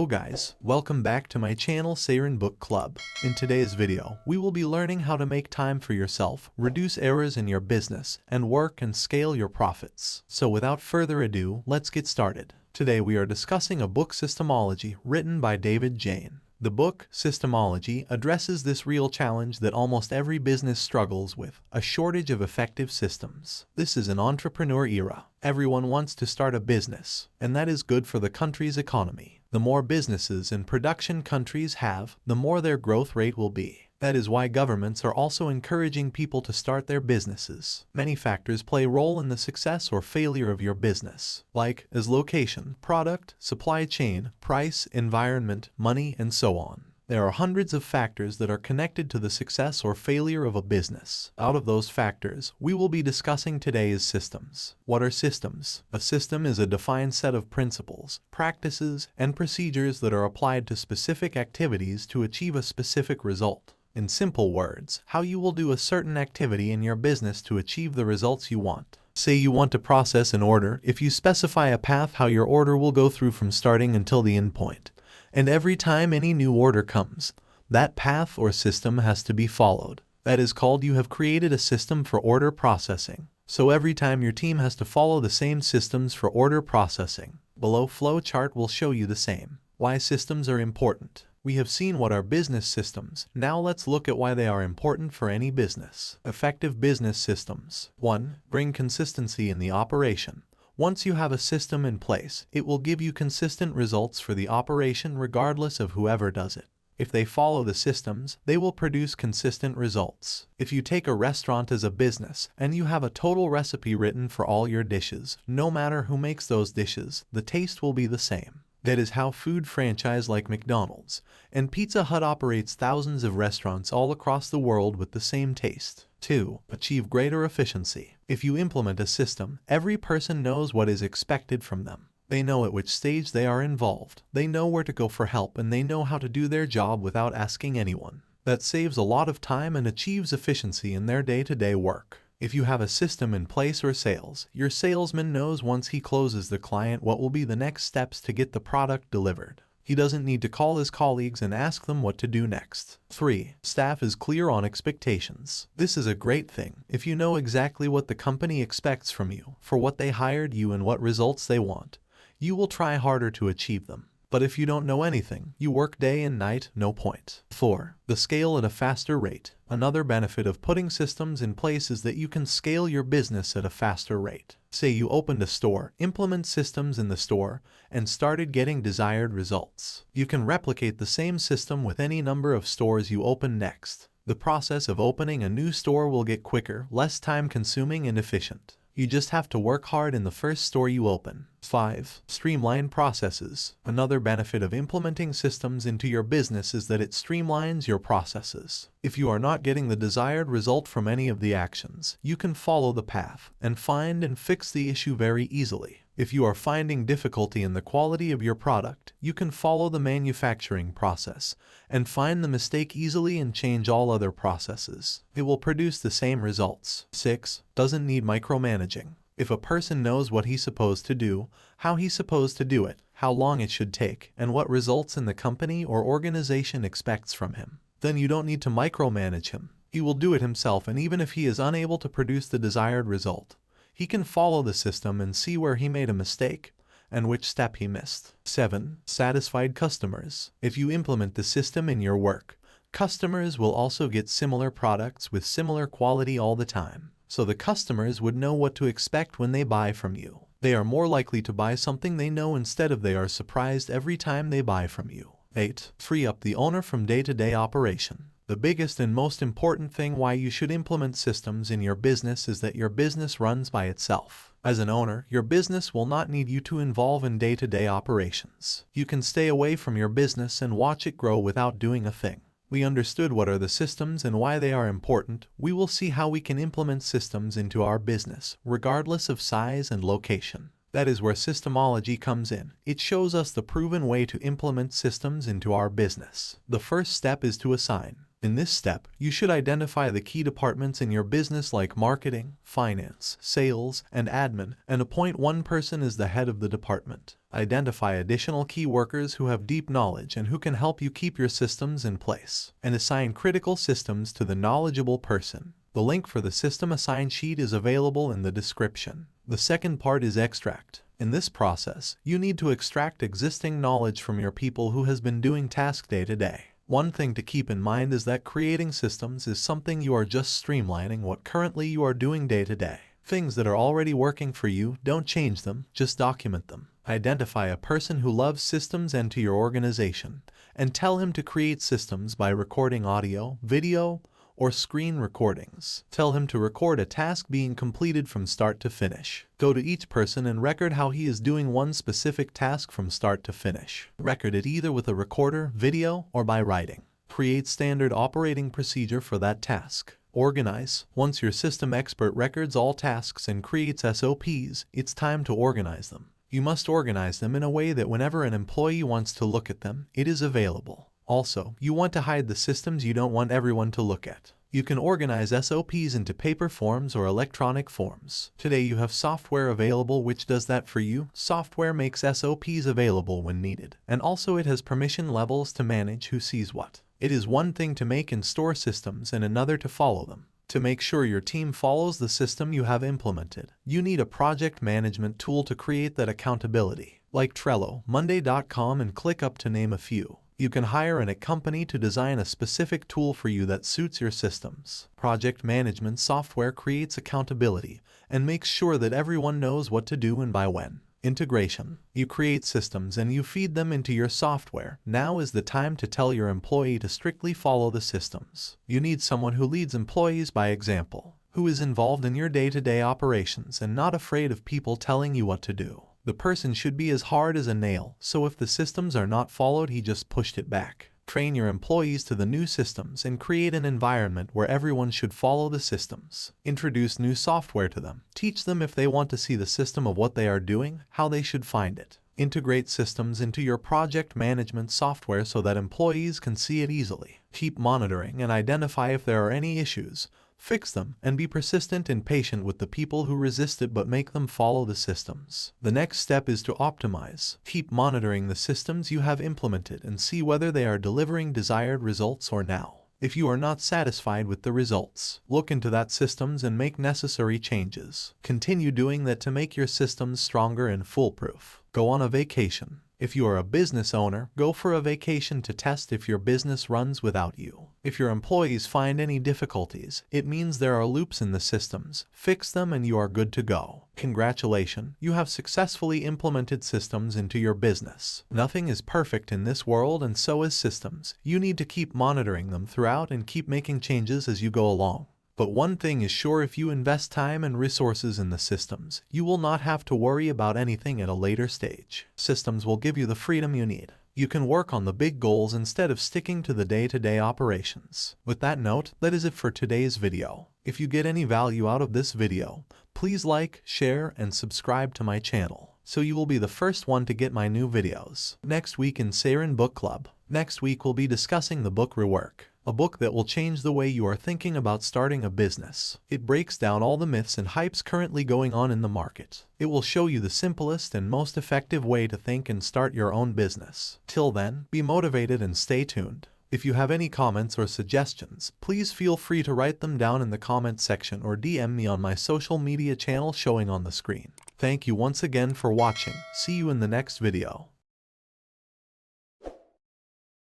Hello guys, welcome back to my channel Sehjad Book Club. In today's video, we will be learning how to make time for yourself, reduce errors in your business, and work and scale your profits. So without further ado, let's get started. Today we are discussing a book Systemology written by David Jane. The book, Systemology, addresses this real challenge that almost every business struggles with, a shortage of effective systems. This is an entrepreneur era. Everyone wants to start a business, and that is good for the country's economy. The more businesses and production countries have, the more their growth rate will be. That is why governments are also encouraging people to start their businesses. Many factors play a role in the success or failure of your business, like as location, product, supply chain, price, environment, money, and so on. There are hundreds of factors that are connected to the success or failure of a business. Out of those factors, we will be discussing today is systems. What are systems? A system is a defined set of principles, practices, and procedures that are applied to specific activities to achieve a specific result. In simple words, how you will do a certain activity in your business to achieve the results you want. Say you want to process an order, if you specify a path how your order will go through from starting until the end point. And every time any new order comes, that path or system has to be followed. That is called you have created a system for order processing. So every time your team has to follow the same systems for order processing. Below flow chart will show you the same. Why systems are important. We have seen what are business systems. Now let's look at why they are important for any business. Effective business systems. 1. Bring consistency in the operation. Once you have a system in place, it will give you consistent results for the operation regardless of whoever does it. If they follow the systems, they will produce consistent results. If you take a restaurant as a business, and you have a total recipe written for all your dishes, no matter who makes those dishes, the taste will be the same. That is how food franchise like McDonald's and Pizza Hut operates thousands of restaurants all across the world with the same taste. 2. Achieve greater efficiency. If you implement a system, every person knows what is expected from them. They know at which stage they are involved. They know where to go for help, and they know how to do their job without asking anyone. That saves a lot of time and achieves efficiency in their day-to-day work. If you have a system in place or sales, your salesman knows once he closes the client what will be the next steps to get the product delivered. He doesn't need to call his colleagues and ask them what to do next. 3. Staff is clear on expectations. This is a great thing. If you know exactly what the company expects from you, for what they hired you and what results they want, you will try harder to achieve them. But if you don't know anything, you work day and night, no point. 4. The scale at a faster rate. Another benefit of putting systems in place is that you can scale your business at a faster rate. Say you opened a store, implement systems in the store, and started getting desired results. You can replicate the same system with any number of stores you open next. The process of opening a new store will get quicker, less time-consuming, and efficient. You just have to work hard in the first store you open. 5. Streamline processes. Another benefit of implementing systems into your business is that it streamlines your processes. If you are not getting the desired result from any of the actions, you can follow the path and find and fix the issue very easily. If you are finding difficulty in the quality of your product, you can follow the manufacturing process and find the mistake easily and change all other processes. It will produce the same results. 6. Doesn't need micromanaging. If a person knows what he's supposed to do, how he's supposed to do it, how long it should take, and what results in the company or organization expects from him, then you don't need to micromanage him. He will do it himself, and even if he is unable to produce the desired result, he can follow the system and see where he made a mistake and which step he missed. 7. Satisfied customers. If you implement the system in your work, customers will also get similar products with similar quality all the time. So the customers would know what to expect when they buy from you. They are more likely to buy something they know instead of they are surprised every time they buy from you. 8. Free up the owner from day-to-day operation. The biggest and most important thing why you should implement systems in your business is that your business runs by itself. As an owner, your business will not need you to involve in day-to-day operations. You can stay away from your business and watch it grow without doing a thing. We understood what are the systems and why they are important. We will see how we can implement systems into our business, regardless of size and location. That is where Systemology comes in. It shows us the proven way to implement systems into our business. The first step is to assign. In this step, you should identify the key departments in your business like marketing, finance, sales, and admin, and appoint one person as the head of the department. Identify additional key workers who have deep knowledge and who can help you keep your systems in place, and assign critical systems to the knowledgeable person. The link for the system assign sheet is available in the description. The second part is extract. In this process, you need to extract existing knowledge from your people who has been doing tasks day to day. One thing to keep in mind is that creating systems is something you are just streamlining what currently you are doing day to day. Things that are already working for you, don't change them, just document them. Identify a person who loves systems into your organization, and tell him to create systems by recording audio, video, or screen recordings. Tell him to record a task being completed from start to finish. Go to each person and record how he is doing one specific task from start to finish. Record it either with a recorder, video, or by writing. Create standard operating procedure for that task. Organize. Once your system expert records all tasks and creates SOPs, it's time to organize them. You must organize them in a way that whenever an employee wants to look at them, it is available. Also, you want to hide the systems you don't want everyone to look at. You can organize SOPs into paper forms or electronic forms. Today you have software available which does that for you. Software makes SOPs available when needed, and also it has permission levels to manage who sees what. It is one thing to make and store systems and another to follow them. To make sure your team follows the system you have implemented, you need a project management tool to create that accountability, like Trello, Monday.com, and ClickUp to name a few. You can hire a company to design a specific tool for you that suits your systems. Project management software creates accountability and makes sure that everyone knows what to do and by when. Integration. You create systems and you feed them into your software. Now is the time to tell your employee to strictly follow the systems. You need someone who leads employees by example, who is involved in your day-to-day operations and not afraid of people telling you what to do. The person should be as hard as a nail, so if the systems are not followed, he just pushed it back. Train your employees to the new systems and create an environment where everyone should follow the systems. Introduce new software to them. Teach them if they want to see the system of what they are doing, how they should find it. Integrate systems into your project management software so that employees can see it easily. Keep monitoring and identify if there are any issues. Fix them, and be persistent and patient with the people who resist it but make them follow the systems. The next step is to optimize. Keep monitoring the systems you have implemented and see whether they are delivering desired results or now. If you are not satisfied with the results, look into that systems and make necessary changes. Continue doing that to make your systems stronger and foolproof. Go on a vacation. If you are a business owner, go for a vacation to test if your business runs without you. If your employees find any difficulties, it means there are loops in the systems. Fix them and you are good to go. Congratulations, you have successfully implemented systems into your business. Nothing is perfect in this world, and so is systems. You need to keep monitoring them throughout and keep making changes as you go along. But one thing is sure, if you invest time and resources in the systems, you will not have to worry about anything at a later stage. Systems will give you the freedom you need. You can work on the big goals instead of sticking to the day-to-day operations. With that note, that is it for today's video. If you get any value out of this video, please like, share, and subscribe to my channel, so you will be the first one to get my new videos. Next week in Sehjad Book Club. Next week we'll be discussing the book Rework, a book that will change the way you are thinking about starting a business. It breaks down all the myths and hypes currently going on in the market. It will show you the simplest and most effective way to think and start your own business. Till then, be motivated and stay tuned. If you have any comments or suggestions, please feel free to write them down in the comment section or DM me on my social media channel showing on the screen. Thank you once again for watching. See you in the next video.